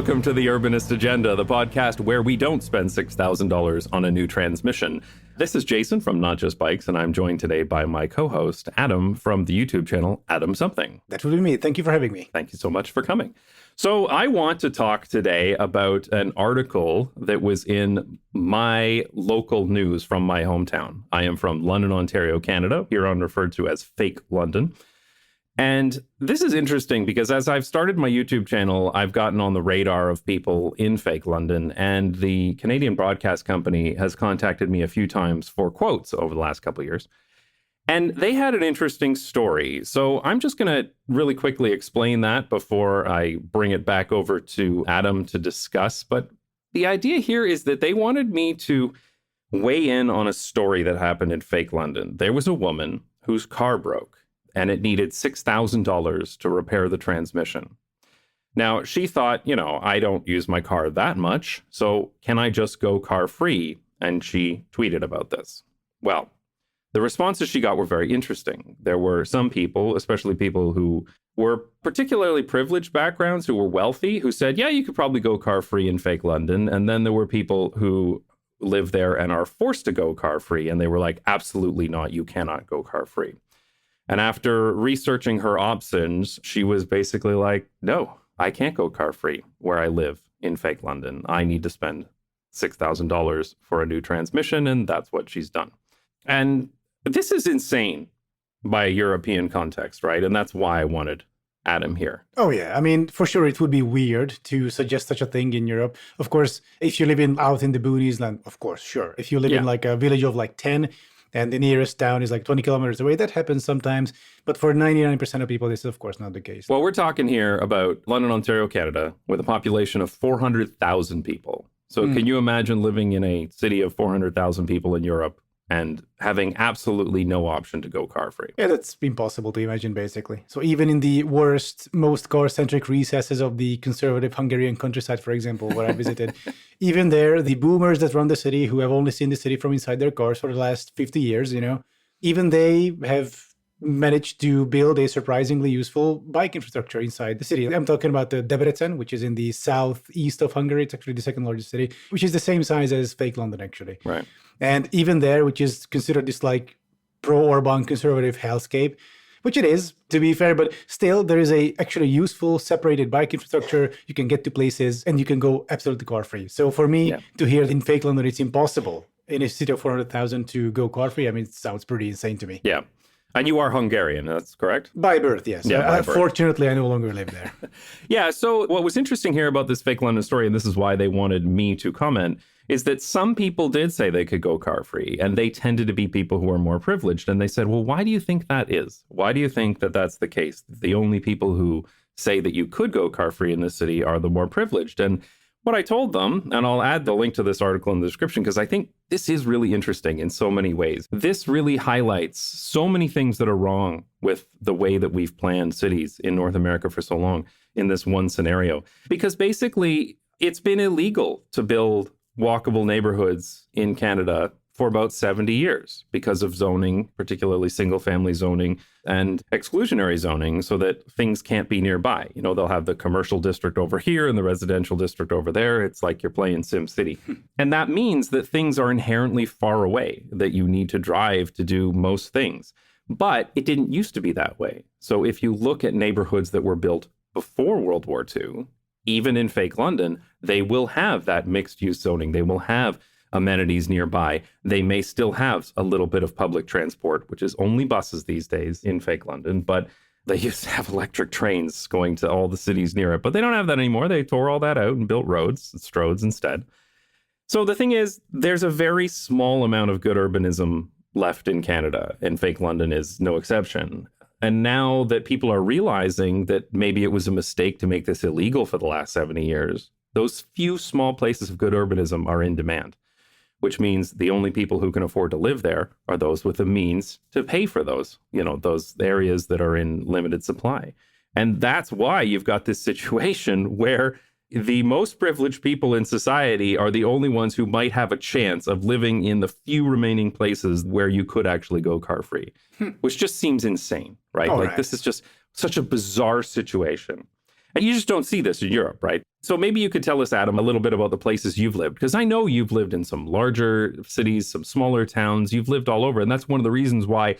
welcome to the Urbanist Agenda, the podcast where we don't spend $6,000 on a new transmission. This is Jason from Not Just Bikes, and I'm joined today by my co-host, Adam, from the YouTube channel, Adam Something. That would be me. Thank you for having me. Thank you so much for coming. So I want to talk today about an article that was in my local news from my hometown. I am from London, Ontario, Canada, here on referred to as Fake London. And this is interesting because as I've started my YouTube channel, I've gotten on the radar of people in Fake London, and the Canadian Broadcast Company has contacted me a few times for quotes over the last couple of years. And they had an interesting story. So I'm just going to really quickly explain that before I bring it back over to Adam to discuss. But the idea here is that they wanted me to weigh in on a story that happened in Fake London. There was a woman whose car broke, and it needed $6,000 to repair the transmission. Now, she thought, I don't use my car that much, so can I just go car free? And she tweeted about this. Well, the responses she got were very interesting. There were some people, especially people who were particularly privileged backgrounds, who were wealthy, who said, yeah, you could probably go car free in Fake London. And then there were people who live there and are forced to go car free. And they were like, absolutely not. You cannot go car free. And after researching her options, she was basically like, no, I can't go car free where I live in Fake London. I need to spend $6,000 for a new transmission. And that's what she's done. And this is insane by a European context, right? And that's why I wanted Adam here. Oh, yeah. I mean, for sure, it would be weird to suggest such a thing in Europe. Of course, if you live out in the boonies, then of course, sure. If you live in like a village of like 10, and the nearest town is like 20 kilometers away, that happens sometimes. But for 99% of people, this is, of course, not the case. Well, we're talking here about London, Ontario, Canada, with a population of 400,000 people. So can you imagine living in a city of 400,000 people in Europe and having absolutely no option to go car free? Yeah, that's impossible to imagine, basically. So even in the worst, most car-centric recesses of the conservative Hungarian countryside, for example, where I visited, even there, the boomers that run the city, who have only seen the city from inside their cars for the last 50 years, even they have managed to build a surprisingly useful bike infrastructure inside the city. I'm talking about the Debrecen, which is in the southeast of Hungary. It's actually the second largest city, which is the same size as Fake London, actually. Right. And even there, which is considered this like pro-urban conservative hellscape, which it is, to be fair, but still there is a actually useful separated bike infrastructure. You can get to places and you can go absolutely car-free. So for me to hear in Fake London, it's impossible in a city of 400,000 to go car-free. I mean, it sounds pretty insane to me. Yeah. And you are Hungarian, that's correct? By birth, yes. Yeah, fortunately, I no longer live there. Yeah, so what was interesting here about this Fake London story, and this is why they wanted me to comment, is that some people did say they could go car-free, and they tended to be people who are more privileged. And they said, well, why do you think that is? Why do you think that that's the case? The only people who say that you could go car-free in this city are the more privileged. And what I told them, and I'll add the link to this article in the description, because I think this is really interesting in so many ways. This really highlights so many things that are wrong with the way that we've planned cities in North America for so long in this one scenario. Because basically, it's been illegal to build walkable neighborhoods in Canada for about 70 years because of zoning, particularly single-family zoning and exclusionary zoning, so that things can't be nearby. They'll have the commercial district over here and the residential district over there. It's like you're playing Sim City. And that means that things are inherently far away, that you need to drive to do most things. But it didn't used to be that way. So if you look at neighborhoods that were built before World War II, even in Fake London, they will have that mixed-use zoning. They will have amenities nearby. They may still have a little bit of public transport, which is only buses these days in Fake London, but they used to have electric trains going to all the cities near it. But they don't have that anymore. They tore all that out and built roads, stroads instead. So the thing is, there's a very small amount of good urbanism left in Canada, and Fake London is no exception. And now that people are realizing that maybe it was a mistake to make this illegal for the last 70 years, those few small places of good urbanism are in demand, which means the only people who can afford to live there are those with the means to pay for those areas that are in limited supply. And that's why you've got this situation where the most privileged people in society are the only ones who might have a chance of living in the few remaining places where you could actually go car free, which just seems insane, right? This is just such a bizarre situation. And you just don't see this in Europe, right? So maybe you could tell us, Adam, a little bit about the places you've lived, because I know you've lived in some larger cities, some smaller towns. You've lived all over. And that's one of the reasons why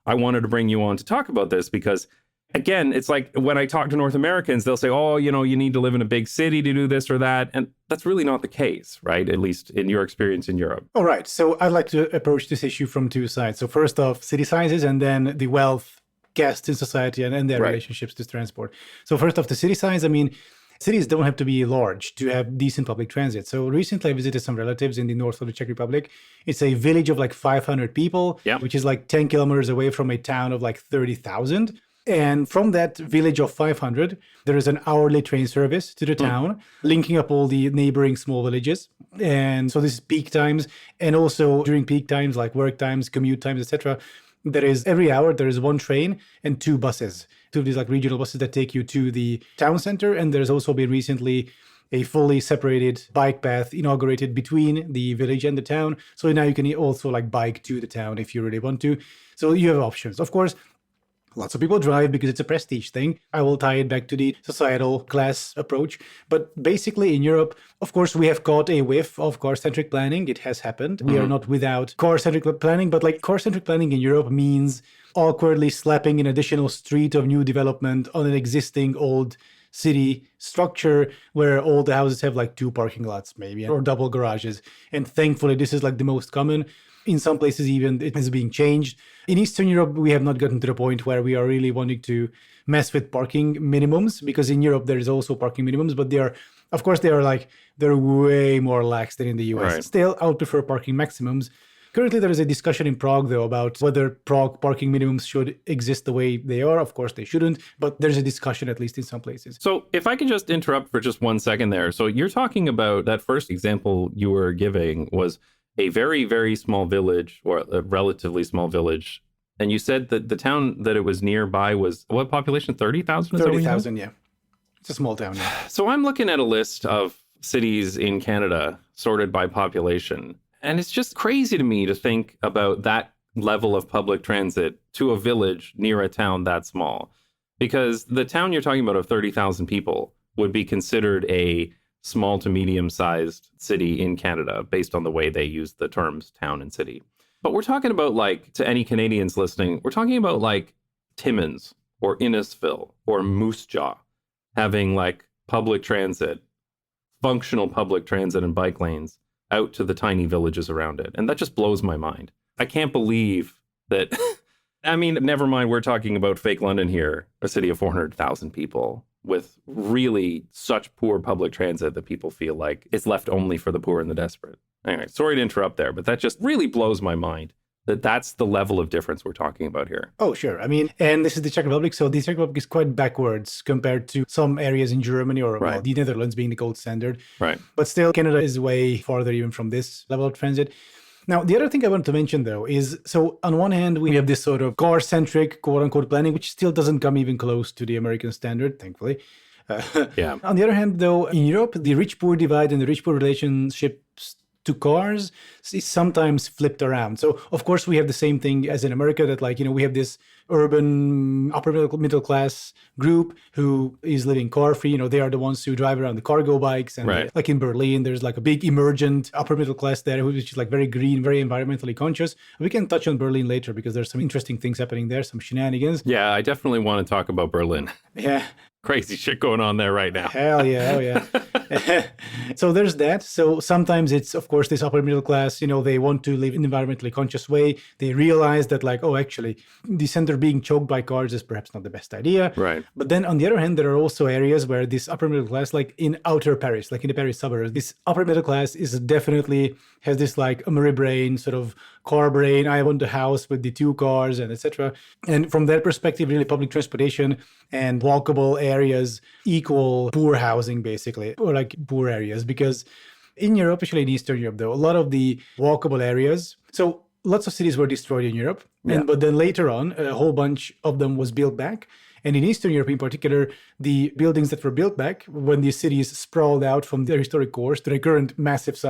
I wanted to bring you on to talk about this, because again, it's like when I talk to North Americans, they'll say, oh, you need to live in a big city to do this or that. And that's really not the case, right? At least in your experience in Europe. All right. So I'd like to approach this issue from two sides. So first off, city sizes, and then the wealth cast in society and their relationships to transport. So first off, the city size, I mean, cities don't have to be large to have decent public transit. So recently I visited some relatives in the north of the Czech Republic. It's a village of like 500 people, which is like 10 kilometers away from a town of like 30,000. And from that village of 500, there is an hourly train service to the town, linking up all the neighboring small villages. And so this is peak times. And also during peak times, like work times, commute times, etc., there is every hour, there is one train and two buses, two of these like regional buses that take you to the town center. And there's also been recently a fully separated bike path inaugurated between the village and the town. So now you can also like bike to the town if you really want to. So you have options. Of course, lots of people drive because it's a prestige thing. I will tie it back to the societal class approach. But basically in Europe, of course, we have caught a whiff of car-centric planning. It has happened. We are not without car-centric planning, but like car-centric planning in Europe means awkwardly slapping an additional street of new development on an existing old city structure where all the houses have like two parking lots maybe, or double garages. And thankfully, this is like the most common. In some places, even it is being changed. In Eastern Europe, we have not gotten to the point where we are really wanting to mess with parking minimums, because in Europe, there is also parking minimums, but they're way more lax than in the US. Right. Still, I would prefer parking maximums. Currently, there is a discussion in Prague, though, about whether Prague parking minimums should exist the way they are. Of course, they shouldn't, but there's a discussion, at least in some places. So if I could just interrupt for just 1 second there. So you're talking about that first example you were giving was a very, very small village, or a relatively small village. And you said that the town that it was nearby was what population? 30,000? 30,000, yeah. It's a small town, yeah. So I'm looking at a list of cities in Canada sorted by population. And it's just crazy to me to think about that level of public transit to a village near a town that small. Because the town you're talking about of 30,000 people would be considered a small to medium-sized city in Canada based on the way they use the terms town and city. But we're talking about, like, to any Canadians listening, we're talking about like Timmins or Innisfil or Moose Jaw having like public transit, functional public transit and bike lanes out to the tiny villages around it. And that just blows my mind. I can't believe that. I mean, never mind, we're talking about fake London here, a city of 400,000 people with really such poor public transit that people feel like it's left only for the poor and the desperate. Anyway, sorry to interrupt there, but that just really blows my mind that that's the level of difference we're talking about here. Oh, sure. I mean, and this is the Czech Republic, so the Czech Republic is quite backwards compared to some areas in Germany or well, the Netherlands being the gold standard. Right. But still, Canada is way farther even from this level of transit. Now, the other thing I want to mention, though, is so on one hand, we have this sort of car-centric, quote-unquote, planning, which still doesn't come even close to the American standard, thankfully. Yeah. On the other hand, though, in Europe, the rich-poor divide and the rich-poor relationships to cars is sometimes flipped around. So, of course, we have the same thing as in America that, like, we have this urban upper middle class group who is living car free. They are the ones who drive around the cargo bikes. And like in Berlin, there's like a big emergent upper middle class there, which is like very green, very environmentally conscious. We can touch on Berlin later because there's some interesting things happening there, some shenanigans. Yeah, I definitely want to talk about Berlin. Yeah. Crazy shit going on there right now. Hell yeah. So there's that. So sometimes it's, of course, this upper middle class, they want to live in an environmentally conscious way. They realize that, like, oh, actually, the center being choked by cars is perhaps not the best idea. Right. But then on the other hand, there are also areas where this upper middle class, like in outer Paris, like in the Paris suburbs, this upper middle class is definitely has this like Ameri brain, sort of car brain. I want a house with the two cars and etc. And from that perspective, really public transportation and walkable areas equal poor housing, basically, or like poor areas. Because in Europe, especially in Eastern Europe, though, a lot of the walkable areas, so lots of cities were destroyed in Europe. Yeah. But then later on, a whole bunch of them was built back. And in Eastern Europe in particular, the buildings that were built back when these cities sprawled out from their historic cores to their current massive,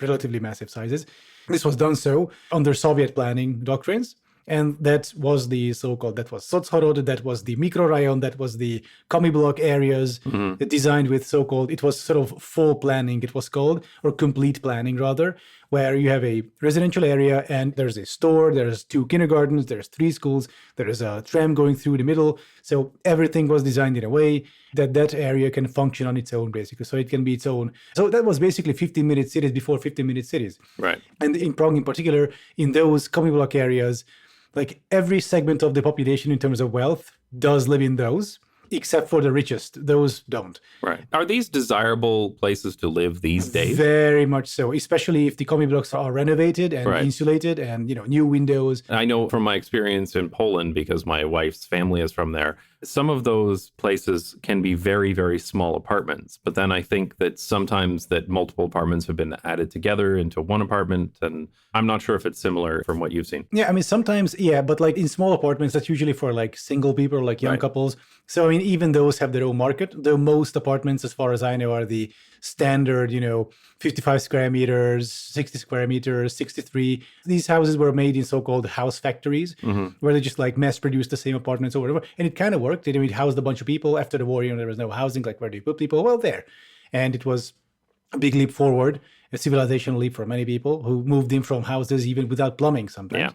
relatively massive sizes, this was done so under Soviet planning doctrines. And that was the so-called, that was Sochorod, that was the microrayon, that was the commie block areas designed with so-called, it was sort of full planning, it was called, or complete planning rather, where you have a residential area and there's a store, there's 2 kindergartens, there's 3 schools, there is a tram going through the middle. So everything was designed in a way that that area can function on its own, basically. So it can be its own. So that was basically 15-minute cities before 15-minute cities. Right. And in Prague in particular, in those commie block areas, like every segment of the population in terms of wealth does live in those, except for the richest. Those don't. Right. Are these desirable places to live these days? Very much so, especially if the commie blocks are renovated and insulated and, new windows. I know from my experience in Poland, because my wife's family is from there, some of those places can be very, very small apartments. But then I think that sometimes that multiple apartments have been added together into one apartment. And I'm not sure if it's similar from what you've seen. Yeah, I mean, sometimes, yeah, but like in small apartments, that's usually for like single people or like young couples. So, I mean, even those have their own market. The most apartments, as far as I know, are the standard, 55 square meters, 60 square meters, 63. These houses were made in so-called house factories, where they just like mass produced the same apartments or whatever. And it kind of worked. It housed a bunch of people. After the war, there was no housing. Like, where do you put people? Well, there. And it was a big leap forward, a civilizational leap for many people who moved in from houses even without plumbing sometimes.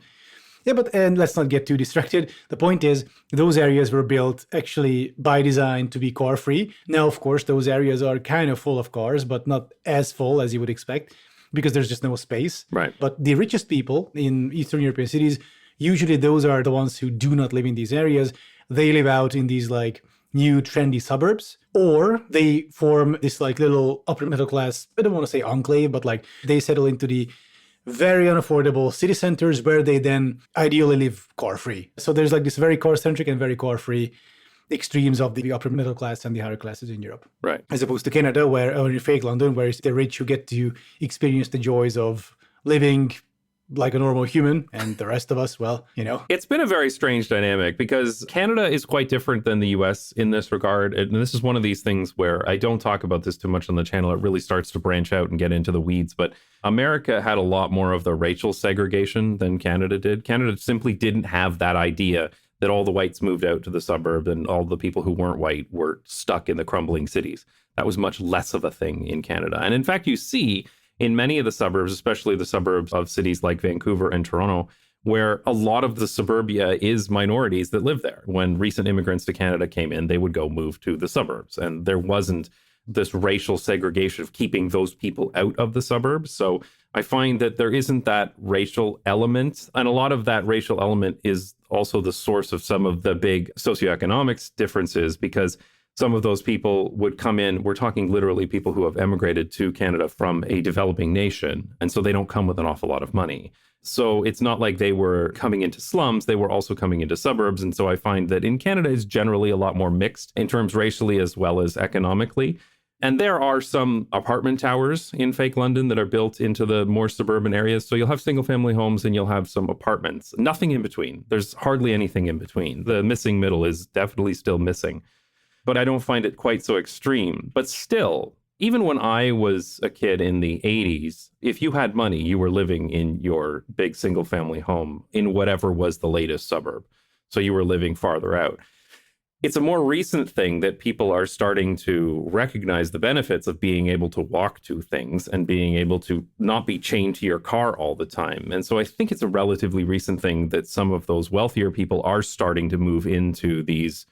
Yeah, but and let's not get too distracted. The point is, those areas were built actually by design to be car-free. Now, of course, those areas are kind of full of cars, but not as full as you would expect because there's just no space. Right. But the richest people in Eastern European cities, usually those are the ones who do not live in these areas. They live out in these like new trendy suburbs, or they form this like little upper middle class, I don't want to say enclave, but like they settle into the very unaffordable city centers where they then ideally live car-free. So there's like this very car-centric and very car-free extremes of the upper middle class and the higher classes in Europe. Right. As opposed to Canada, or in fake London, where it's the rich who get to experience the joys of living like a normal human, and the rest of us, well, It's been a very strange dynamic because Canada is quite different than the US in this regard. And this is one of these things where I don't talk about this too much on the channel. It really starts to branch out and get into the weeds. But America had a lot more of the racial segregation than Canada did. Canada simply didn't have that idea that all the whites moved out to the suburb and all the people who weren't white were stuck in the crumbling cities. That was much less of a thing in Canada. And in fact, you see in many of the suburbs, especially the suburbs of cities like Vancouver and Toronto, where a lot of the suburbia is minorities that live there. When recent immigrants to Canada came in, they would go move to the suburbs. And there wasn't this racial segregation of keeping those people out of the suburbs. So I find that there isn't that racial element. And a lot of that racial element is also the source of some of the big socioeconomics differences, because some of those people would come in. We're talking literally people who have emigrated to Canada from a developing nation. And so they don't come with an awful lot of money. So it's not like they were coming into slums. They were also coming into suburbs. And so I find that in Canada is generally a lot more mixed in terms racially as well as economically. And there are some apartment towers in fake London that are built into the more suburban areas. So you'll have single family homes and you'll have some apartments, nothing in between. There's hardly anything in between. The missing middle is definitely still missing. But I don't find it quite so extreme. But still, even when I was a kid in the 80s, if you had money, you were living in your big single family home in whatever was the latest suburb. So you were living farther out. It's a more recent thing that people are starting to recognize the benefits of being able to walk to things and being able to not be chained to your car all the time. And so I think it's a relatively recent thing that some of those wealthier people are starting to move into these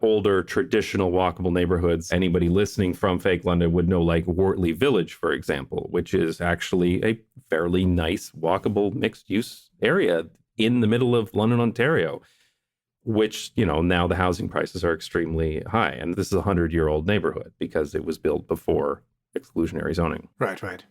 older, traditional walkable neighborhoods. Anybody listening from fake London would know, like Wortley Village, for example, which is actually a fairly nice walkable mixed-use area in the middle of London, Ontario, which, now the housing prices are extremely high. And this is a 100-year-old neighborhood because it was built before exclusionary zoning. Right.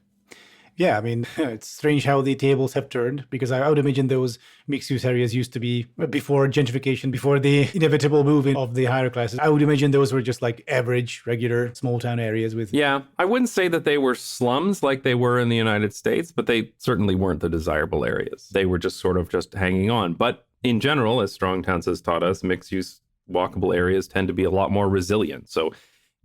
Yeah, I mean, it's strange how the tables have turned, because I would imagine those mixed-use areas used to be, before gentrification, before the inevitable moving of the higher classes, I would imagine those were just like average, regular, small-town areas with... Yeah, I wouldn't say that they were slums like they were in the United States, but they certainly weren't the desirable areas. They were just sort of just hanging on. But in general, as Strong Towns has taught us, mixed-use walkable areas tend to be a lot more resilient. So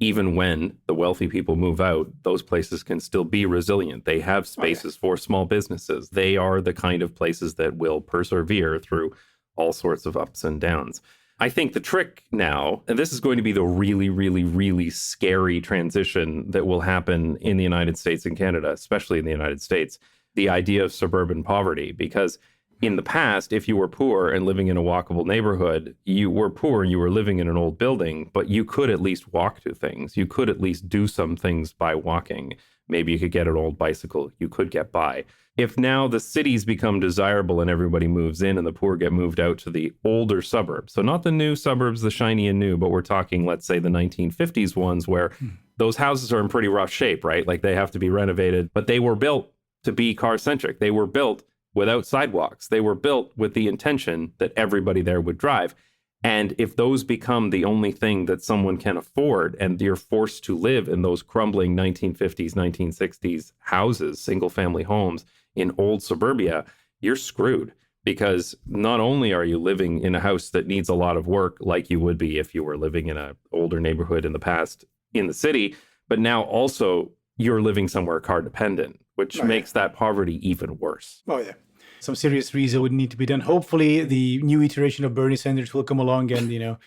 even when the wealthy people move out, those places can still be resilient. They have spaces for small businesses. They are the kind of places that will persevere through all sorts of ups and downs. I think the trick now, and this is going to be the really, really, really scary transition that will happen in the United States and Canada, especially in the United States, the idea of suburban poverty. Because in the past, if you were poor and living in a walkable neighborhood, you were poor and you were living in an old building, but you could at least walk to things. You could at least do some things by walking. Maybe you could get an old bicycle. You could get by. If now the cities become desirable and everybody moves in and the poor get moved out to the older suburbs, so not the new suburbs, the shiny and new, but we're talking, let's say, the 1950s ones where those houses are in pretty rough shape, right? Like they have to be renovated, but they were built to be car-centric. They were built without sidewalks. They were built with the intention that everybody there would drive. And if those become the only thing that someone can afford and you're forced to live in those crumbling 1950s, 1960s houses, single family homes in old suburbia, you're screwed. Because not only are you living in a house that needs a lot of work like you would be if you were living in an older neighborhood in the past in the city, but now also you're living somewhere car dependent, which makes that poverty even worse. Oh, yeah. Some serious reason would need to be done. Hopefully, the new iteration of Bernie Sanders will come along and,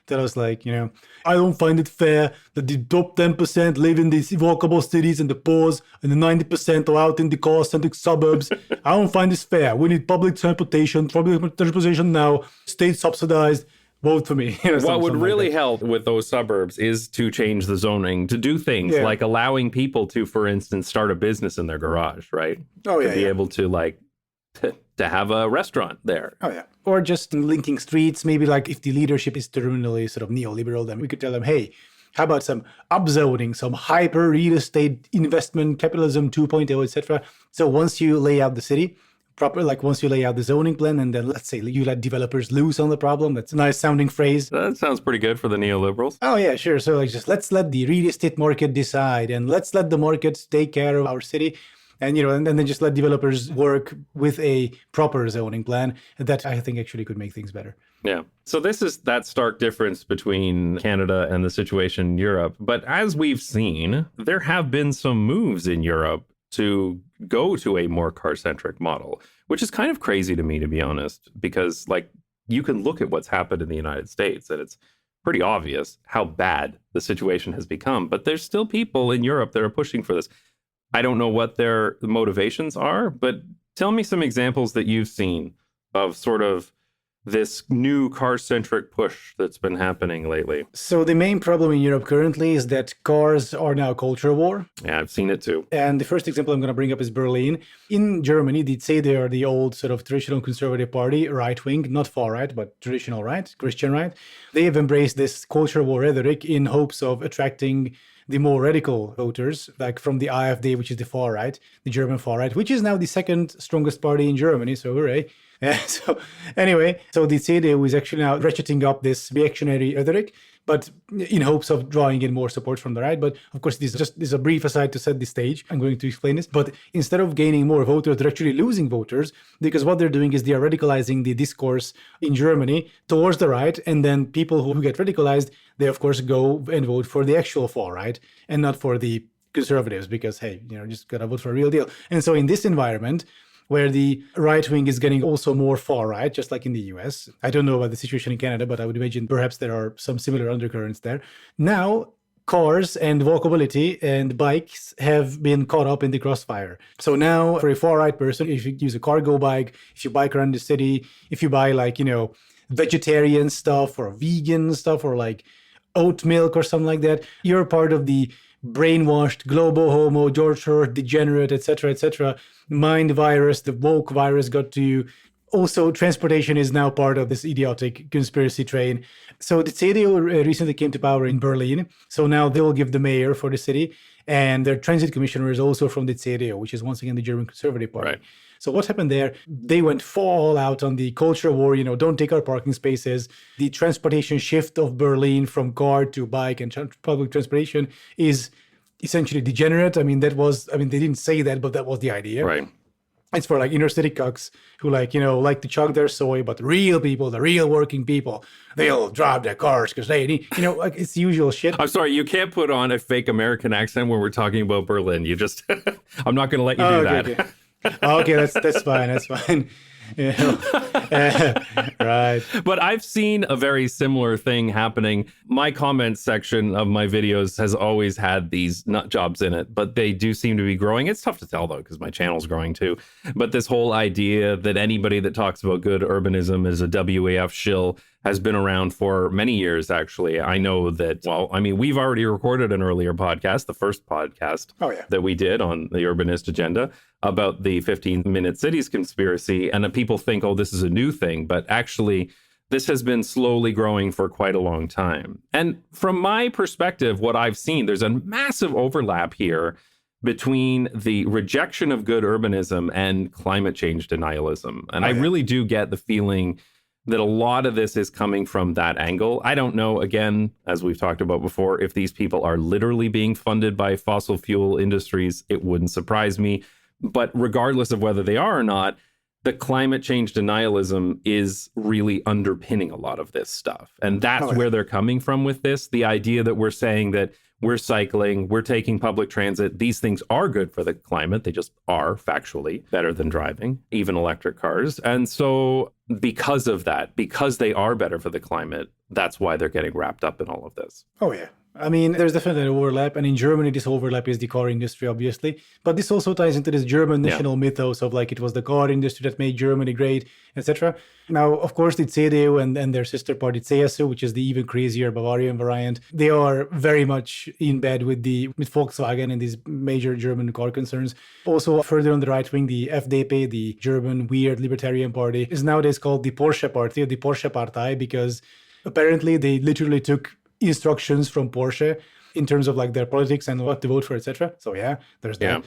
tell us like, I don't find it fair that the top 10% live in these walkable cities and the poor and the 90% are out in the car-centric suburbs. I don't find this fair. We need public transportation now, state subsidized. Vote for me. What would really help with those suburbs is to change the zoning, to do things like allowing people to, for instance, start a business in their garage, right? Oh, yeah. To be able to to have a restaurant there. Oh, yeah. Or just linking streets. Maybe like if the leadership is terminally sort of neoliberal, then we could tell them, hey, how about some upzoning, some hyper real estate investment, capitalism 2.0, etc. So once you lay out the city, once you lay out the zoning plan, and then let's say you let developers loose on the problem. That's a nice sounding phrase. That sounds pretty good for the neoliberals. Oh, yeah, sure. So just let's let the real estate market decide, and let's let the markets take care of our city. And, and then just let developers work with a proper zoning plan. That I think actually could make things better. Yeah. So this is that stark difference between Canada and the situation in Europe. But as we've seen, there have been some moves in Europe to go to a more car-centric model, which is kind of crazy to me, to be honest, because you can look at what's happened in the United States and it's pretty obvious how bad the situation has become. But there's still people in Europe that are pushing for this. I don't know what their motivations are, but tell me some examples that you've seen of sort of this new car-centric push that's been happening lately. So the main problem in Europe currently is that cars are now a culture war. Yeah, I've seen it too. And the first example I'm going to bring up is Berlin. In Germany, they'd say they are the old sort of traditional conservative party, right-wing, not far-right, but traditional right, Christian right. They have embraced this culture war rhetoric in hopes of attracting the more radical voters, like from the AfD, which is the far right, the German far right, which is now the second strongest party in Germany. So hooray. So the CDU is actually now ratcheting up this reactionary rhetoric, but in hopes of drawing in more support from the right. But of course, this is a brief aside to set the stage. I'm going to explain this. But instead of gaining more voters, they're actually losing voters, because what they're doing is they are radicalizing the discourse in Germany towards the right. And then people who get radicalized, they of course go and vote for the actual far right and not for the conservatives, because, hey, just gotta vote for a real deal. And so in this environment, where the right wing is getting also more far right, just like in the US. I don't know about the situation in Canada, but I would imagine perhaps there are some similar undercurrents there. Now, cars and walkability and bikes have been caught up in the crossfire. So now, for a far right person, if you use a cargo bike, if you bike around the city, if you buy vegetarian stuff or vegan stuff or like oat milk or something like that, you're part of the brainwashed globo homo, George Soros, degenerate, etc., mind virus, the woke virus got to you. Also, transportation is now part of this idiotic conspiracy train. So the CDU recently came to power in Berlin. So now they will give the mayor for the city, and their transit commissioner is also from the CDU, which is once again the German Conservative Party. Right. So what happened there? They went all out on the culture war, don't take our parking spaces. The transportation shift of Berlin from car to bike and public transportation is essentially degenerate. They didn't say that, but that was the idea. Right. It's for like inner city cucks who like to chug their soy, but the real people, the real working people, they'll drive their cars because they need, like it's the usual shit. I'm sorry, you can't put on a fake American accent when we're talking about Berlin. You just, I'm not going to let you do that. Okay. Okay, that's fine. That's fine. Right. But I've seen a very similar thing happening. My comments section of my videos has always had these nut jobs in it, but they do seem to be growing. It's tough to tell, though, because my channel's growing too. But this whole idea that anybody that talks about good urbanism is a WAF shill has been around for many years, actually. I know that, we've already recorded an earlier podcast, the first podcast that we did on the urbanist agenda about the 15-minute cities conspiracy. And people think, oh, this is a new thing. But actually, this has been slowly growing for quite a long time. And from my perspective, what I've seen, there's a massive overlap here between the rejection of good urbanism and climate change denialism. And I really do get the feeling that a lot of this is coming from that angle. I don't know, again, as we've talked about before, if these people are literally being funded by fossil fuel industries. It wouldn't surprise me. But regardless of whether they are or not, the climate change denialism is really underpinning a lot of this stuff. And that's where they're coming from with this. The idea that we're saying that we're cycling, we're taking public transit. These things are good for the climate. They just are factually better than driving, even electric cars. And so because of that, because they are better for the climate, that's why they're getting wrapped up in all of this. Oh, yeah. I mean, there's definitely an overlap. And in Germany, this overlap is the car industry, obviously. But this also ties into this German national mythos of like it was the car industry that made Germany great, etc. Now, of course, the CDU and their sister party CSU, which is the even crazier Bavarian variant, they are very much in bed with Volkswagen and these major German car concerns. Also, further on the right wing, the FDP, the German weird libertarian party, is nowadays called the Porsche Party or the Porsche Partei because apparently they literally took instructions from Porsche in terms of like their politics and what to vote for, etc. So there's that. Yeah.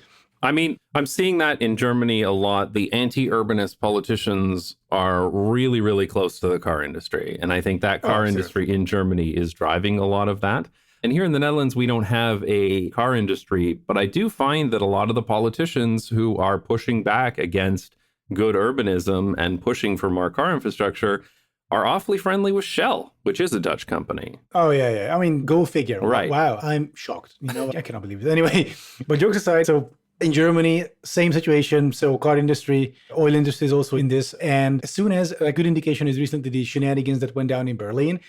I mean, I'm seeing that in Germany a lot. The anti-urbanist politicians are really, really close to the car industry. And I think that car industry in Germany is driving a lot of that. And here in the Netherlands, we don't have a car industry, but I do find that a lot of the politicians who are pushing back against good urbanism and pushing for more car infrastructure are awfully friendly with Shell, which is a Dutch company. Oh, yeah. I mean, go figure. Right. Wow, I'm shocked. I cannot believe it. Anyway, but jokes aside, so in Germany, same situation. So car industry, oil industry is also in this. And as soon as a good indication is recently the shenanigans that went down in Berlin,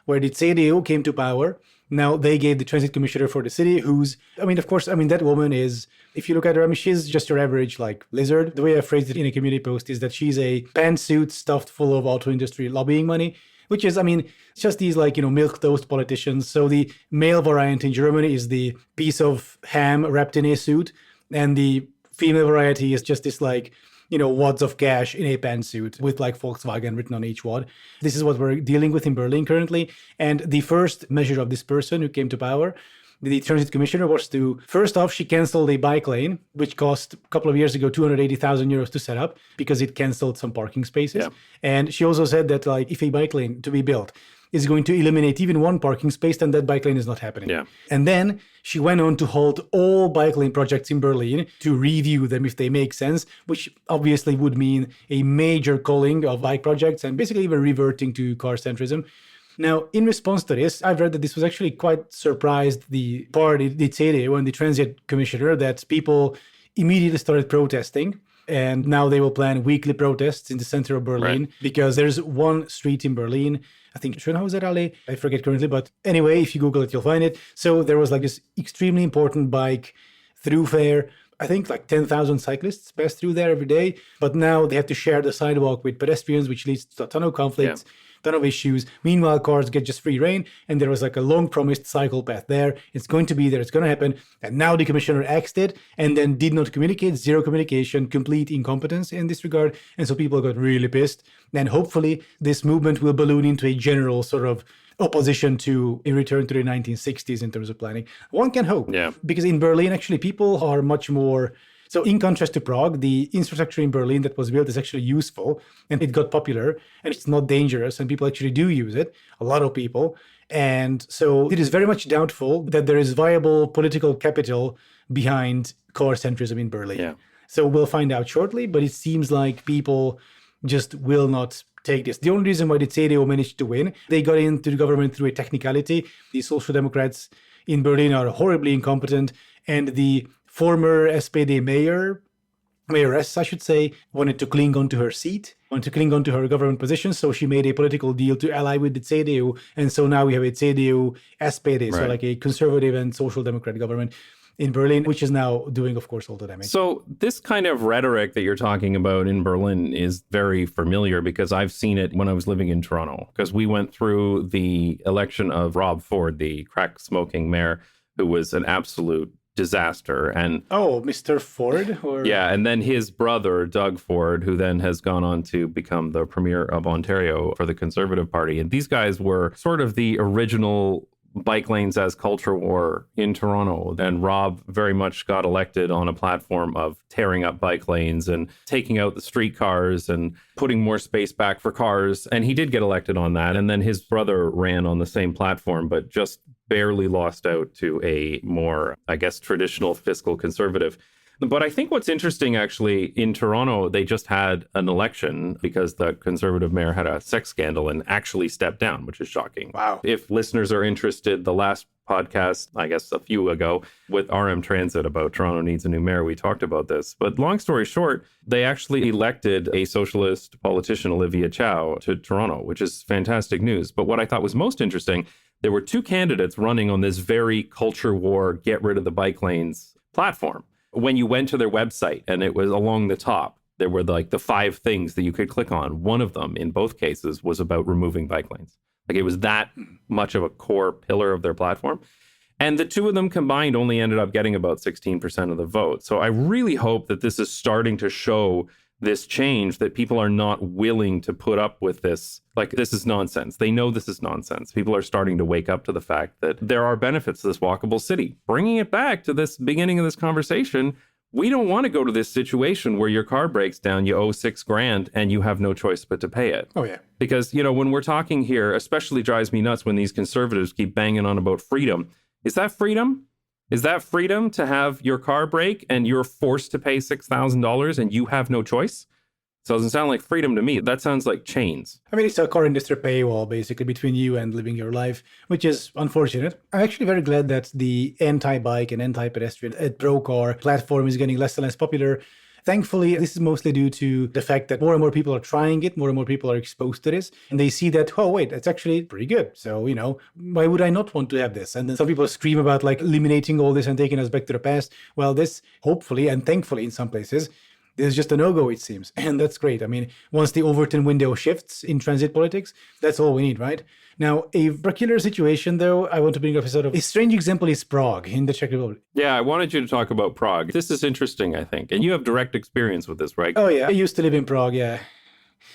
where the CDU came to power. Now they gave the transit commissioner for the city, that woman is, if you look at her, she's just your average like lizard. The way I phrased it in a community post is that she's a pantsuit stuffed full of auto industry lobbying money, which is, it's just these like, milquetoast politicians. So the male variant in Germany is the piece of ham wrapped in a suit. And the female variety is just this like, wads of cash in a pantsuit with like Volkswagen written on each wad. This is what we're dealing with in Berlin currently. And the first measure of this person who came to power, the transit commissioner, was to, first off, she canceled a bike lane, which cost a couple of years ago 280,000 euros to set up because it canceled some parking spaces. Yeah. And she also said that like if a bike lane to be built is going to eliminate even one parking space, then that bike lane is not happening. Yeah. And then she went on to halt all bike lane projects in Berlin to review them if they make sense, which obviously would mean a major culling of bike projects and basically even reverting to car centrism. Now, in response to this, I've read that this was actually quite surprised the party, the CDU and the transit commissioner, that people immediately started protesting. And now they will plan weekly protests in the center of Berlin because there's one street in Berlin, I think Schönhauser Allee, I forget currently, but anyway, if you Google it, you'll find it. So there was like this extremely important bike thoroughfare. I think like 10,000 cyclists pass through there every day, but now they have to share the sidewalk with pedestrians, which leads to a ton of conflicts. Yeah. Ton of issues. Meanwhile, cars get just free reign, and there was like a long promised cycle path there. It's going to be there. It's going to happen. And now the commissioner axed it and then did not communicate. Zero communication, complete incompetence in this regard. And so people got really pissed. And hopefully this movement will balloon into a general sort of opposition to a return to the 1960s in terms of planning. One can hope. Yeah. Because in Berlin, actually, people are much more... So in contrast to Prague, the infrastructure in Berlin that was built is actually useful and it got popular and it's not dangerous and people actually do use it, a lot of people. And so it is very much doubtful that there is viable political capital behind car centrism in Berlin. Yeah. So we'll find out shortly, but it seems like people just will not take this. The only reason why the CDU managed to win, they got into the government through a technicality. The Social Democrats in Berlin are horribly incompetent, and the former SPD mayoress, I should say, wanted to cling onto her seat, wanted to cling onto her government position, so she made a political deal to ally with the CDU, and so now we have a CDU SPD, so like a conservative and social democrat government in Berlin, which is now doing, of course, all the damage. So this kind of rhetoric that you're talking about in Berlin is very familiar because I've seen it when I was living in Toronto, because we went through the election of Rob Ford, the crack smoking mayor, who was an absolute disaster. And Mr. Ford? Yeah, and then his brother, Doug Ford, who then has gone on to become the premier of Ontario for the Conservative Party. And these guys were sort of the original bike lanes as culture war in Toronto. And Rob very much got elected on a platform of tearing up bike lanes and taking out the streetcars and putting more space back for cars. And he did get elected on that. And then his brother ran on the same platform, but just barely lost out to a more, I guess, traditional fiscal conservative. But I think what's interesting, actually, in Toronto, they just had an election because the Conservative mayor had a sex scandal and actually stepped down, which is shocking. Wow. If listeners are interested, the last podcast, I guess a few ago, with RM Transit about Toronto needs a new mayor, we talked about this. But long story short, they actually elected a socialist politician, Olivia Chow, to Toronto, which is fantastic news. But what I thought was most interesting, there were two candidates running on this very culture war, get rid of the bike lanes platform. When you went to their website and it was along the top, there were like the 5 things that you could click on. One of them, in both cases, was about removing bike lanes. Like it was that much of a core pillar of their platform. And the two of them combined only ended up getting about 16% of the vote. So I really hope that this is starting to show this change, that people are not willing to put up with this. Like, this is nonsense. They know this is nonsense. People are starting to wake up to the fact that there are benefits to this walkable city. Bringing it back to this beginning of this conversation, we don't want to go to this situation where your car breaks down, you owe $6,000 and you have no choice but to pay it. Oh, yeah. Because, you know, when we're talking here, especially drives me nuts when these conservatives keep banging on about freedom. Is that freedom? Is that freedom to have your car break and you're forced to pay $6,000 and you have no choice? So it doesn't sound like freedom to me. That sounds like chains. I mean, it's a car industry paywall, basically, between you and living your life, which is unfortunate. I'm actually very glad that the anti-bike and anti-pedestrian pro-car platform is getting less and less popular. Thankfully, this is mostly due to the fact that more and more people are trying it, more and more people are exposed to this, and they see that, oh, wait, that's actually pretty good. So, you know, why would I not want to have this? And then some people scream about like eliminating all this and taking us back to the past. Well, this, hopefully, and thankfully in some places, this is just a no-go, it seems. And that's great. I mean, once the Overton window shifts in transit politics, that's all we need, right? Now, a peculiar situation, though, I want to bring up a strange example is Prague in the Czech Republic. Yeah, I wanted you to talk about Prague. This is interesting, I think. And you have direct experience with this, right? Oh, yeah. I used to live in Prague, yeah.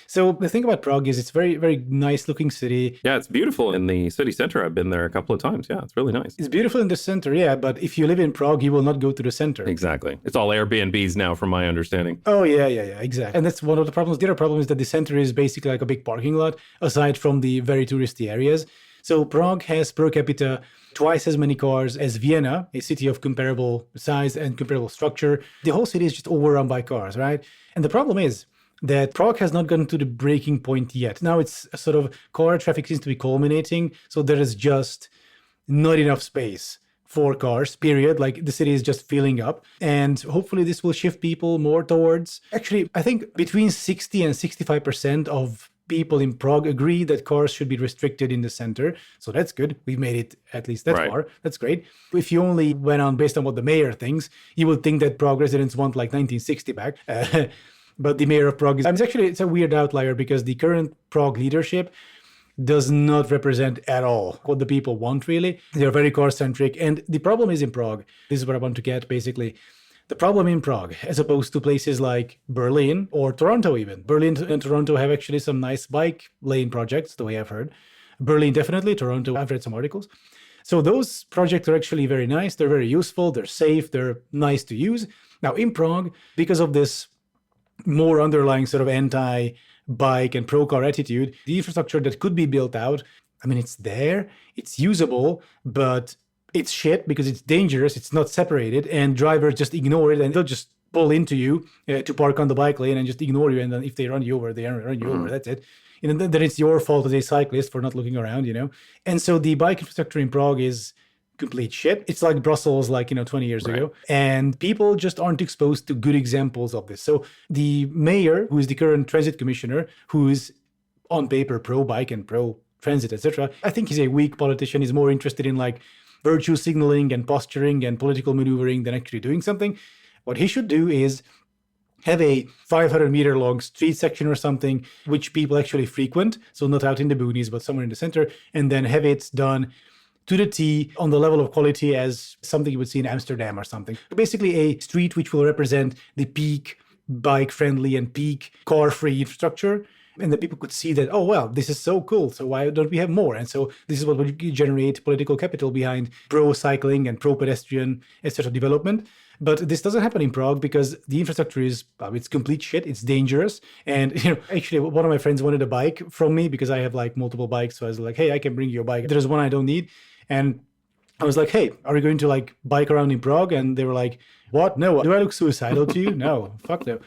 So the thing about Prague is it's a very, very nice looking city. Yeah, it's beautiful in the city center. I've been there a couple of times. Yeah, it's really nice. It's beautiful in the center, yeah, but if you live in Prague, you will not go to the center. Exactly. It's all Airbnbs now, from my understanding. Oh, yeah, exactly. And that's one of the problems. The other problem is that the center is basically like a big parking lot, aside from the very touristy areas. So Prague has per capita twice as many cars as Vienna, a city of comparable size and comparable structure. The whole city is just overrun by cars, right? And the problem is that Prague has not gotten to the breaking point yet. Now it's sort of car traffic seems to be culminating, so there is just not enough space for cars, period. Like the city is just filling up. And hopefully this will shift people more towards, actually, I think between 60 and 65% of people in Prague agree that cars should be restricted in the center. So that's good. We've made it at least that far. That's great. If you only went on based on what the mayor thinks, you would think that Prague residents want like 1960 back. But the mayor of Prague it's a weird outlier because the current Prague leadership does not represent at all what the people want, really. They're very car-centric. And the problem is in Prague. This is what I want to get, basically. The problem in Prague, as opposed to places like Berlin or Toronto even. Berlin and Toronto have actually some nice bike lane projects, the way I've heard. Berlin definitely, Toronto, I've read some articles. So those projects are actually very nice. They're very useful. They're safe. They're nice to use. Now in Prague, because of this more underlying sort of anti-bike and pro-car attitude, the infrastructure that could be built out, I mean, it's there, it's usable, but it's shit because it's dangerous, it's not separated, and drivers just ignore it and they'll just pull into you to park on the bike lane and just ignore you. And then if they run you over, they run you over. That's it. Then it's your fault as a cyclist for not looking around, And so the bike infrastructure in Prague is complete shit. It's like Brussels, 20 years ago. And people just aren't exposed to good examples of this. So the mayor, who is the current transit commissioner, who is on paper pro-bike and pro-transit, etc., I think he's a weak politician. He's more interested in virtue signaling and posturing and political maneuvering than actually doing something. What he should do is have a 500-meter long street section or something, which people actually frequent. So not out in the boonies, but somewhere in the center. And then have it done to the T on the level of quality as something you would see in Amsterdam or something. Basically a street which will represent the peak bike-friendly and peak car-free infrastructure. And then people could see that, oh, well, this is so cool. So why don't we have more? And so this is what would generate political capital behind pro-cycling and pro-pedestrian, etc. development. But this doesn't happen in Prague because the infrastructure is, it's complete shit. It's dangerous. And, actually, one of my friends wanted a bike from me because I have multiple bikes. So I was like, hey, I can bring you a bike. There's one I don't need. And I was like, hey, are we going to bike around in Prague? And they were like, what? No. Do I look suicidal to you? No, fuck no.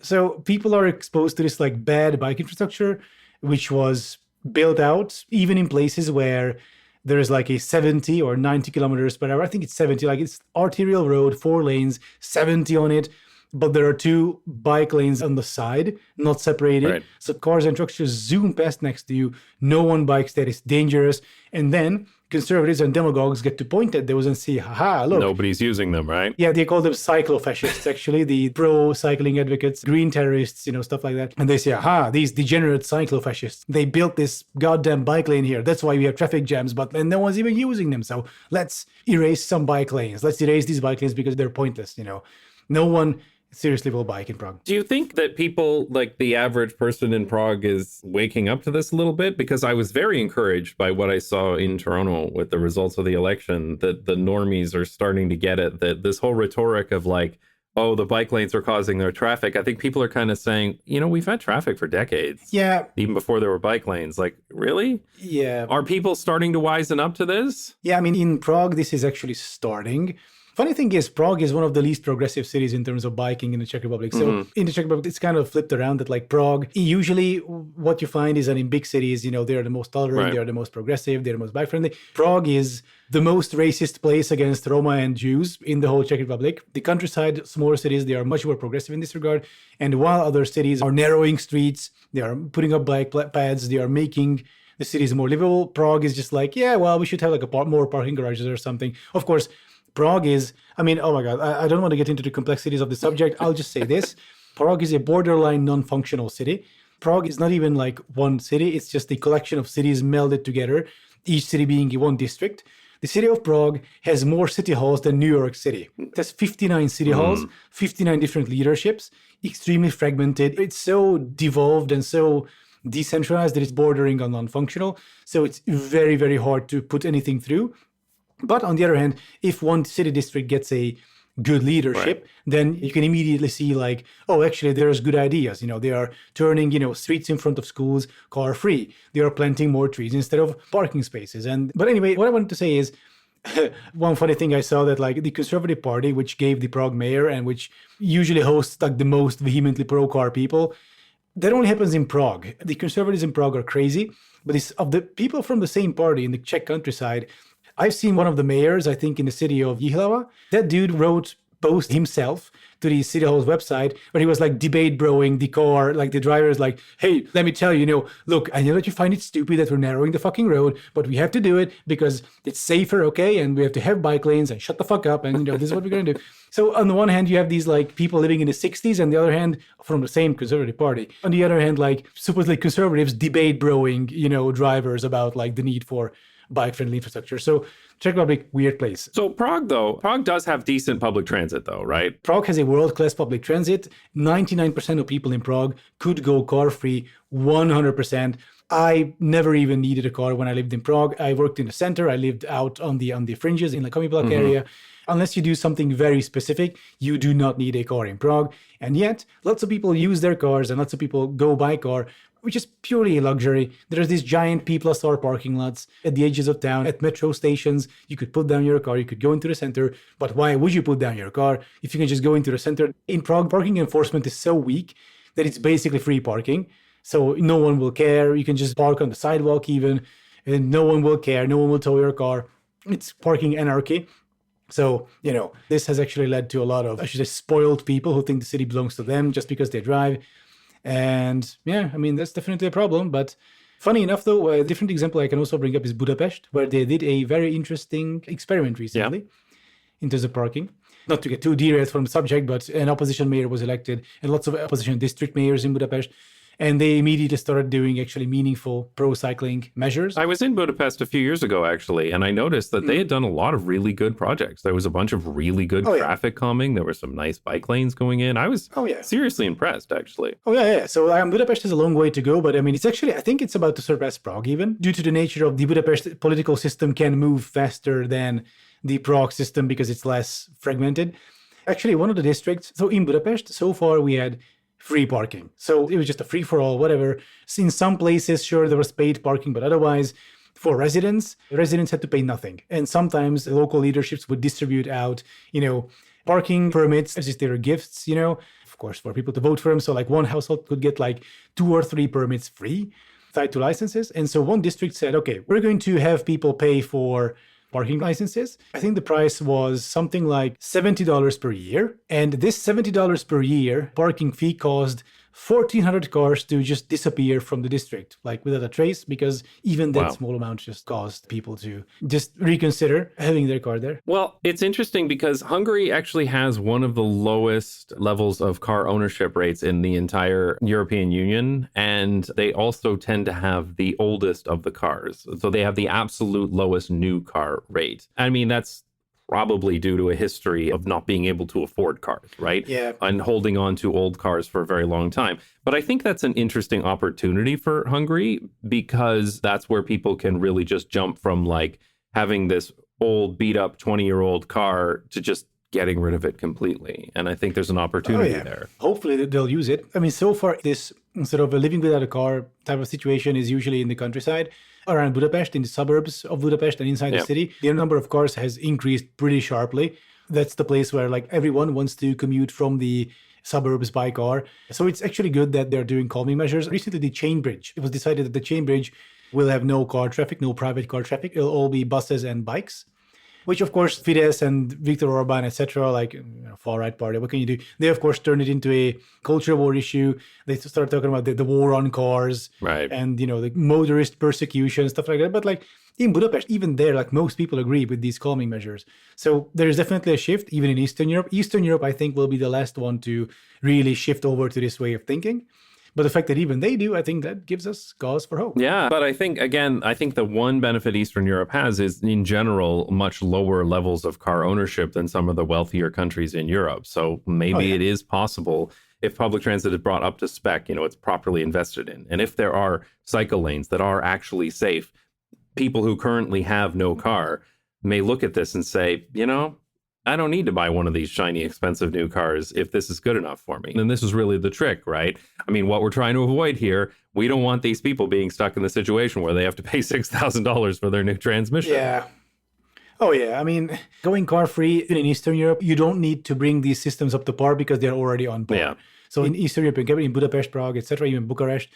So people are exposed to this bad bike infrastructure, which was built out even in places where there is a 70 or 90 kilometers per hour. I think it's 70, it's arterial road, 4 lanes, 70 on it. But there are 2 bike lanes on the side, not separated. Right. So cars and trucks just zoom past next to you. No one bikes that. It's dangerous. And then conservatives and demagogues get to point at those and see, haha, look. Nobody's using them, right? Yeah, they call them cyclo-fascists, actually, the pro-cycling advocates, green terrorists, stuff like that. And they say, aha, these degenerate cyclo-fascists, they built this goddamn bike lane here. That's why we have traffic jams, and no one's even using them. So let's erase some bike lanes. Let's erase these bike lanes because they're pointless, No one seriously will bike in Prague. Do you think that people, the average person in Prague, is waking up to this a little bit? Because I was very encouraged by what I saw in Toronto with the results of the election, that the normies are starting to get it, that this whole rhetoric of oh, the bike lanes are causing their traffic. I think people are kind of saying, we've had traffic for decades. Yeah. Even before there were bike lanes. Really? Yeah. Are people starting to wisen up to this? Yeah, in Prague, this is actually starting. Funny thing is, Prague is one of the least progressive cities in terms of biking in the Czech Republic. So in the Czech Republic, it's kind of flipped around that Prague, usually what you find is that in big cities, they are the most tolerant, right. They are the most progressive, they're the most bike friendly. Prague is the most racist place against Roma and Jews in the whole Czech Republic. The countryside, smaller cities, they are much more progressive in this regard. And while other cities are narrowing streets, they are putting up bike paths, they are making the cities more livable, Prague is just yeah, well, we should have more parking garages or something. Of course, Prague is, oh my God, I don't want to get into the complexities of the subject. I'll just say this. Prague is a borderline non-functional city. Prague is not even one city. It's just a collection of cities melded together, each city being one district. The city of Prague has more city halls than New York City. It has 59 city halls, 59 different leaderships, extremely fragmented. It's so devolved and so decentralized that it's bordering on non-functional. So it's very, very hard to put anything through. But on the other hand, if one city district gets a good leadership, right. Then you can immediately see oh, actually, there's good ideas. They are turning, streets in front of schools car-free. They are planting more trees instead of parking spaces. But anyway, what I wanted to say is, one funny thing I saw that the Conservative Party, which gave the Prague mayor and which usually hosts the most vehemently pro-car people, that only happens in Prague. The conservatives in Prague are crazy, but it's of the people from the same party in the Czech countryside. I've seen one of the mayors, I think, in the city of Jihlava. That dude wrote post himself to the City Hall's website where he was debate broing the car, the driver is hey, let me tell you, look, I know that you find it stupid that we're narrowing the fucking road, but we have to do it because it's safer, okay? And we have to have bike lanes and shut the fuck up. And, this is what we're going to do. So on the one hand, you have these people living in the 60s, and the other hand, from the same Conservative Party. On the other hand, supposedly conservatives debate broing, drivers about the need for bike-friendly infrastructure. So Czech Republic, weird place. So Prague does have decent public transit though, right? Prague has a world-class public transit. 99% of people in Prague could go car-free, 100%. I never even needed a car when I lived in Prague. I worked in the center. I lived out on the fringes in the Komi block area. Unless you do something very specific, you do not need a car in Prague. And yet, lots of people use their cars and lots of people go by car. which is purely a luxury. There's these giant P+R parking lots at the edges of town, at metro stations. You could put down your car, you could go into the center, but why would you put down your car if you can just go into the center? In Prague, parking enforcement is so weak that it's basically free parking. So no one will care. You can just park on the sidewalk even, and no one will care. No one will tow your car. It's parking anarchy. So, this has actually led to a lot of, I should say, spoiled people who think the city belongs to them just because they drive. And yeah, I mean, that's definitely a problem. But funny enough, though, a different example I can also bring up is Budapest, where they did a very interesting experiment recently in terms of parking. Not to get too derailed from the subject, but an opposition mayor was elected and lots of opposition district mayors in Budapest. And they immediately started doing actually meaningful pro-cycling measures. I was in Budapest a few years ago, actually, and I noticed that they had done a lot of really good projects. There was a bunch of really good traffic calming. There were some nice bike lanes going in. I was seriously impressed, actually. So Budapest has a long way to go, but I mean, it's actually, I think it's about to surpass Prague even. Due to the nature of the Budapest political system can move faster than the Prague system because it's less fragmented. Actually, one of the districts, so in Budapest, so far we had free parking. So it was just a free-for-all, whatever. In some places, sure, there was paid parking, but otherwise, for residents had to pay nothing. And sometimes the local leaderships would distribute out, parking permits as if they were gifts, of course, for people to vote for them. So like one household could get like 2 or 3 permits free tied to licenses. And so one district said, okay, we're going to have people pay for parking licenses. I think the price was something like $70 per year. And this $70 per year parking fee caused 1,400 cars to just disappear from the district, like without a trace, because even that small amount just caused people to just reconsider having their car there. Well, it's interesting because Hungary actually has one of the lowest levels of car ownership rates in the entire European Union. And they also tend to have the oldest of the cars. So they have the absolute lowest new car rate. I mean, that's probably due to a history of not being able to afford cars, right? Yeah. And holding on to old cars for a very long time. But I think that's an interesting opportunity for Hungary because that's where people can really just jump from like having this old beat up 20-year-old car to just getting rid of it completely. And I think there's an opportunity there. Hopefully they'll use it. I mean, so far this sort of a living without a car type of situation is usually in the countryside. Around Budapest, in the suburbs of Budapest and inside the city, the number of cars has increased pretty sharply. That's the place where like everyone wants to commute from the suburbs by car. So it's actually good that they're doing calming measures. Recently, the chain bridge, it was decided that the chain bridge will have no car traffic, no private car traffic. It'll all be buses and bikes, which of course Fidesz and Viktor Orban, etc., like far-right party, what can you do? They of course turned it into a culture war issue. They started talking about the war on cars, right? And the motorist persecution, stuff like that. But like in Budapest, even there, like most people agree with these calming measures. So there is definitely a shift, even in Eastern Europe. Eastern Europe, I think, will be the last one to really shift over to this way of thinking. But the fact that even they do, I think that gives us cause for hope. Yeah, but I think the one benefit Eastern Europe has is, in general, much lower levels of car ownership than some of the wealthier countries in Europe. So maybe it is possible if public transit is brought up to spec, it's properly invested in. And if there are cycle lanes that are actually safe, people who currently have no car may look at this and say, I don't need to buy one of these shiny, expensive new cars if this is good enough for me. And this is really the trick, right? I mean, what we're trying to avoid here, we don't want these people being stuck in the situation where they have to pay $6,000 for their new transmission. Yeah. Oh, yeah. I mean, going car-free in Eastern Europe, you don't need to bring these systems up to par because they're already on par. Yeah. So in Eastern Europe, in Budapest, Prague, etc., even Bucharest,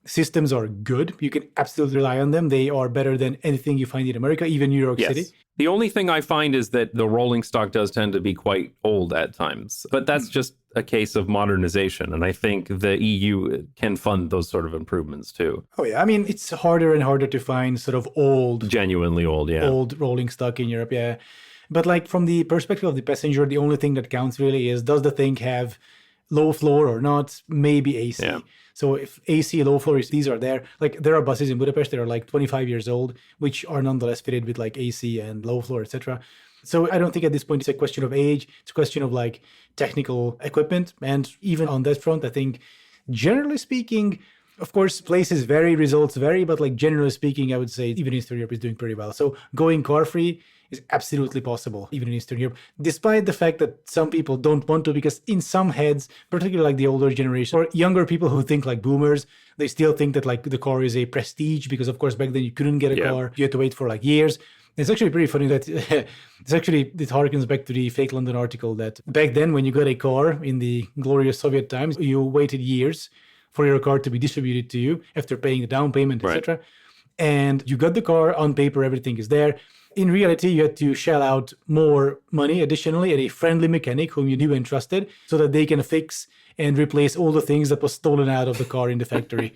systems are good. You can absolutely rely on them. They are better than anything you find in America, even New York City. The only thing I find is that the rolling stock does tend to be quite old at times, but that's just a case of modernization. And I think the EU can fund those sort of improvements too. Oh, yeah. I mean, it's harder and harder to find sort of genuinely old, old rolling stock in Europe. Yeah. But like from the perspective of the passenger, the only thing that counts really is, does the thing have low floor or not? Maybe AC. Yeah. So if AC, low floor, these are there. Like there are buses in Budapest that are like 25 years old, which are nonetheless fitted with like AC and low floor, etc. So I don't think at this point it's a question of age. It's a question of like technical equipment. And even on that front, I think generally speaking, Of course, places vary, results vary, but like generally speaking, I would say even Eastern Europe is doing pretty well. So going car free is absolutely possible, even in Eastern Europe, despite the fact that some people don't want to, because in some heads, particularly like the older generation or younger people who think like boomers, they still think that like the car is a prestige because of course back then you couldn't get a car, you had to wait for like years. It's actually pretty funny that it harkens back to the Fake London article that back then when you got a car in the glorious Soviet times, you waited years for your car to be distributed to you after paying the down payment, etc. And you got the car on paper, everything is there. In reality, you had to shell out more money additionally at a friendly mechanic whom you knew and trusted so that they can fix and replace all the things that was stolen out of the car in the factory.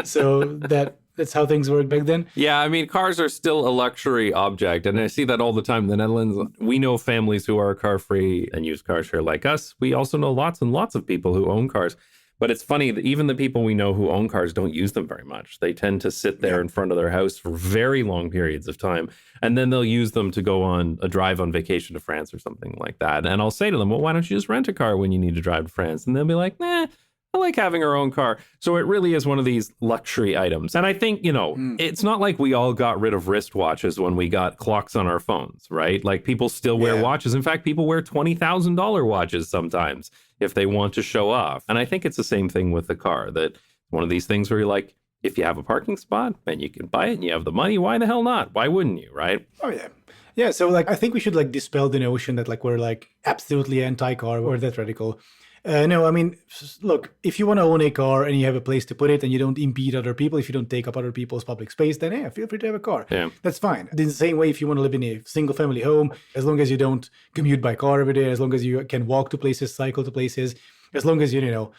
So that's how things worked back then. Yeah, I mean, cars are still a luxury object, and I see that all the time in the Netherlands. We know families who are car-free and use car share like us. We also know lots and lots of people who own cars. But it's funny that even the people we know who own cars don't use them very much. They tend to sit there in front of their house for very long periods of time, and then they'll use them to go on a drive on vacation to France or something like that. And I'll say to them, well, why don't you just rent a car when you need to drive to France? And they'll be like, nah, I like having our own car. So it really is one of these luxury items. And I think, it's not like we all got rid of wristwatches when we got clocks on our phones, right? Like people still wear watches. In fact, people wear $20,000 watches sometimes if they want to show off. And I think it's the same thing with the car, that one of these things where you're like, if you have a parking spot and you can buy it and you have the money, why the hell not? Why wouldn't you, right? Oh, yeah. Yeah, so like I think we should like dispel the notion that like we're like absolutely anti-car or that radical. No, I mean, look, if you want to own a car and you have a place to put it and you don't impede other people, if you don't take up other people's public space, then yeah, feel free to have a car. Yeah. That's fine. In the same way, if you want to live in a single family home, as long as you don't commute by car every day, as long as you can walk to places, cycle to places, as long as you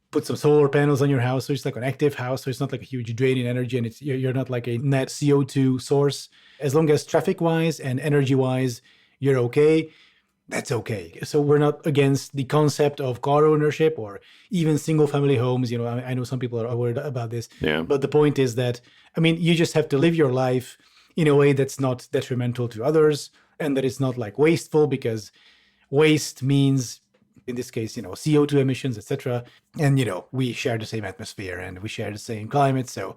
put some solar panels on your house, so it's like an active house, so it's not like a huge drain in energy and you're not like a net CO2 source. As long as traffic-wise and energy-wise, you're okay. That's okay. So we're not against the concept of car ownership or even single family homes. I know some people are worried about this. Yeah. But the point is that, I mean, you just have to live your life in a way that's not detrimental to others and that it's not like wasteful, because waste means, in this case, CO2 emissions, etc. And, we share the same atmosphere and we share the same climate. So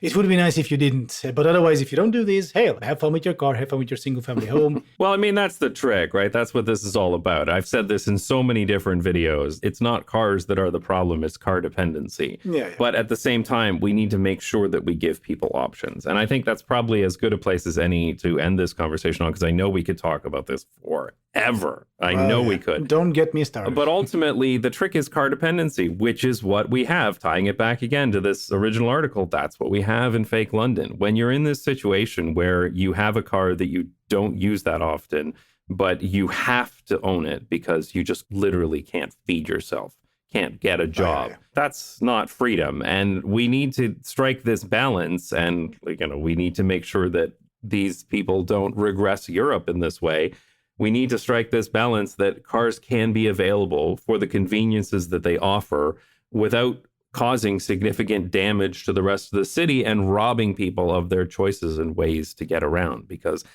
it would be nice if you didn't. But otherwise, if you don't do this, hey, have fun with your car, have fun with your single family home. Well, I mean, that's the trick, right? That's what this is all about. I've said this in so many different videos. It's not cars that are the problem, it's car dependency. Yeah. But at the same time, we need to make sure that we give people options. And I think that's probably as good a place as any to end this conversation on, because I know we could talk about this forever. I know we could. Don't get me started. But ultimately, the trick is car dependency, which is what we have. Tying it back again to this original article, that's what we have in Fake London. When you're in this situation where you have a car that you don't use that often, but you have to own it because you just literally can't feed yourself, can't get a job. That's not freedom. And we need to strike this balance. And we need to make sure that these people don't regress Europe in this way. We need to strike this balance that cars can be available for the conveniences that they offer without causing significant damage to the rest of the city and robbing people of their choices and ways to get around. Because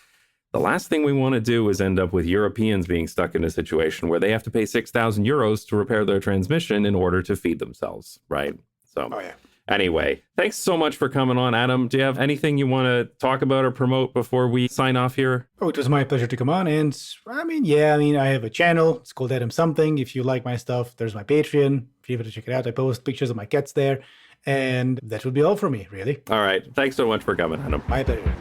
the last thing we want to do is end up with Europeans being stuck in a situation where they have to pay 6,000 euros to repair their transmission in order to feed themselves, right? So anyway, thanks so much for coming on, Adam. Do you have anything you want to talk about or promote before we sign off here? Oh, it was my pleasure to come on. And I have a channel. It's called Adam Something. If you like my stuff, there's my Patreon. Feel free to check it out. I post pictures of my cats there. And that would be all for me, really. All right. Thanks so much for coming, Adam. My pleasure.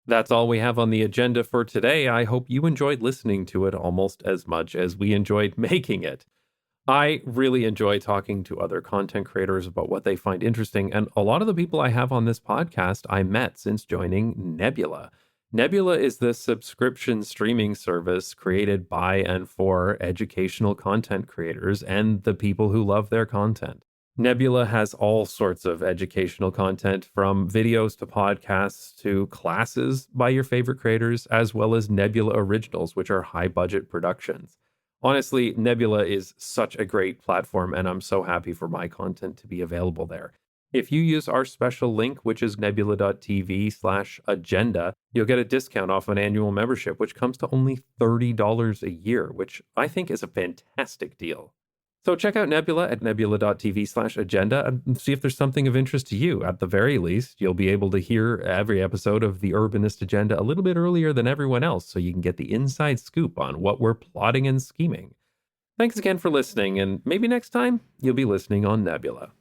That's all we have on the agenda for today. I hope you enjoyed listening to it almost as much as we enjoyed making it. I really enjoy talking to other content creators about what they find interesting, and a lot of the people I have on this podcast I met since joining Nebula. Nebula is the subscription streaming service created by and for educational content creators and the people who love their content. Nebula has all sorts of educational content, from videos to podcasts to classes by your favorite creators, as well as Nebula Originals, which are high-budget productions. Honestly, Nebula is such a great platform, and I'm so happy for my content to be available there. If you use our special link, which is nebula.tv/agenda, you'll get a discount off an annual membership, which comes to only $30 a year, which I think is a fantastic deal. So check out Nebula at nebula.tv/agenda and see if there's something of interest to you. At the very least, you'll be able to hear every episode of the Urbanist Agenda a little bit earlier than everyone else, so you can get the inside scoop on what we're plotting and scheming. Thanks again for listening, and maybe next time you'll be listening on Nebula.